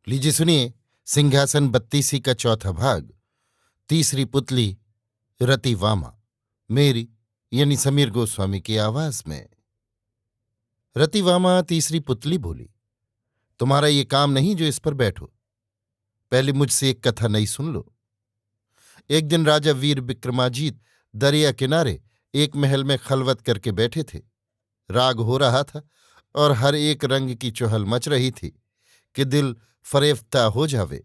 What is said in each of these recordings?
लीजिए सुनिए। सिंहासन बत्तीसी का चौथा भाग। तीसरी पुतली रतिवामा, मेरी यानी समीर गोस्वामी की आवाज में। रतिवामा तीसरी पुतली बोली, तुम्हारा ये काम नहीं जो इस पर बैठो। पहले मुझसे एक कथा नई सुन लो। एक दिन राजा वीर विक्रमाजीत दरिया किनारे एक महल में खलवत करके बैठे थे। राग हो रहा था और हर एक रंग की चुहल मच रही थी कि दिल फरेफ्ता हो जावे।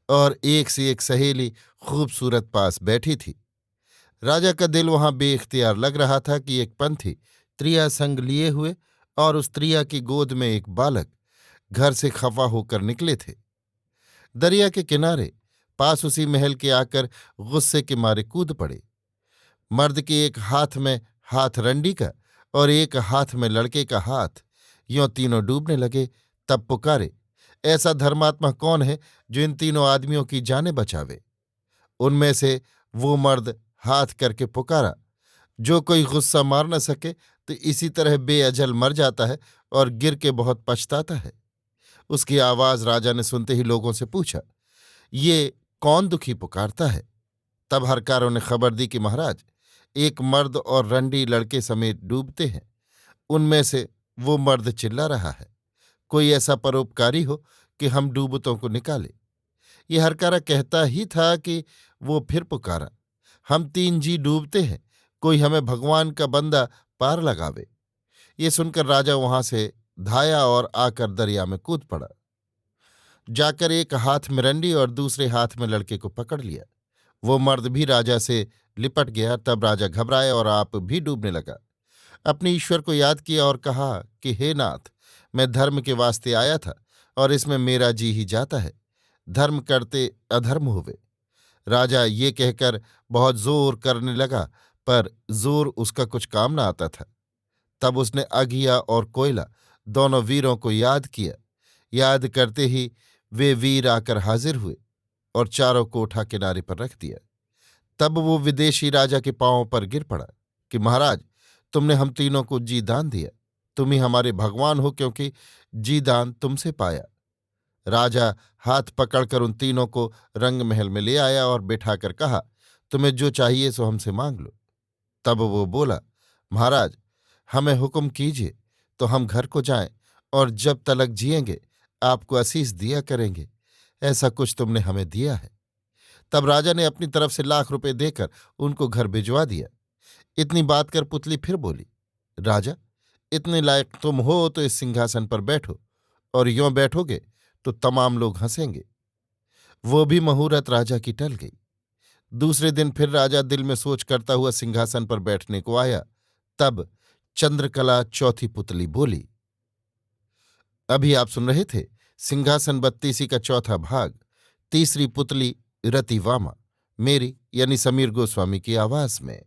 और एक से एक सहेली खूबसूरत पास बैठी थी। राजा का दिल वहां बेइख्तियार लग रहा था कि एक पंथी त्रिया संग लिए हुए और उस त्रिया की गोद में एक बालक घर से खफा होकर निकले थे। दरिया के किनारे पास उसी महल के आकर गुस्से के मारे कूद पड़े। मर्द के एक हाथ में हाथ रंडी का और एक हाथ में लड़के का हाथ, यों तीनों डूबने लगे। तब पुकारे, ऐसा धर्मात्मा कौन है जो इन तीनों आदमियों की जानें बचावे। उनमें से वो मर्द हाथ करके पुकारा, जो कोई गुस्सा मार न सके तो इसी तरह बेअजल मर जाता है और गिर के बहुत पछताता है। उसकी आवाज राजा ने सुनते ही लोगों से पूछा, ये कौन दुखी पुकारता है। तब हरकारों ने खबर दी कि महाराज, एक मर्द और रंडी लड़के समेत डूबते हैं। उनमें से वो मर्द चिल्ला रहा है, कोई ऐसा परोपकारी हो कि हम डूबतों को निकाले। ये हरकारा कहता ही था कि वो फिर पुकारा, हम तीन जी डूबते हैं, कोई हमें भगवान का बंदा पार लगावे। ये सुनकर राजा वहां से धाया और आकर दरिया में कूद पड़ा। जाकर एक हाथ में रंडी और दूसरे हाथ में लड़के को पकड़ लिया। वो मर्द भी राजा से लिपट गया। तब राजा घबराया और आप भी डूबने लगा। अपने ईश्वर को याद किया और कहा कि हे नाथ, मैं धर्म के वास्ते आया था और इसमें मेरा जी ही जाता है। धर्म करते अधर्म हुए। राजा ये कहकर बहुत जोर करने लगा, पर जोर उसका कुछ काम न आता था। तब उसने अघिया और कोयला दोनों वीरों को याद किया। याद करते ही वे वीर आकर हाजिर हुए और चारों को उठा किनारे पर रख दिया। तब वो विदेशी राजा के पांवों पर गिर पड़ा कि महाराज, तुमने हम तीनों को जी दान दिया। तुम ही हमारे भगवान हो, क्योंकि जी दान तुमसे पाया। राजा हाथ पकड़कर उन तीनों को रंग महल में ले आया और बिठाकर कहा, तुम्हें जो चाहिए सो हमसे मांग लो। तब वो बोला, महाराज, हमें हुक्म कीजिए तो हम घर को जाएं और जब तलक जिएंगे आपको असीस दिया करेंगे। ऐसा कुछ तुमने हमें दिया है। तब राजा ने अपनी तरफ से लाख रुपए देकर उनको घर भिजवा दिया। इतनी बात कर पुतली फिर बोली, राजा, इतने लायक तुम हो तो इस सिंहासन पर बैठो, और यों बैठोगे तो तमाम लोग हंसेंगे। वो भी मुहूर्त राजा की टल गई। दूसरे दिन फिर राजा दिल में सोच करता हुआ सिंहासन पर बैठने को आया। तब चंद्रकला चौथी पुतली बोली। अभी आप सुन रहे थे सिंहासन बत्तीसी का चौथा भाग, तीसरी पुतली रतिवामा, मेरी यानी समीर गोस्वामी की आवाज में।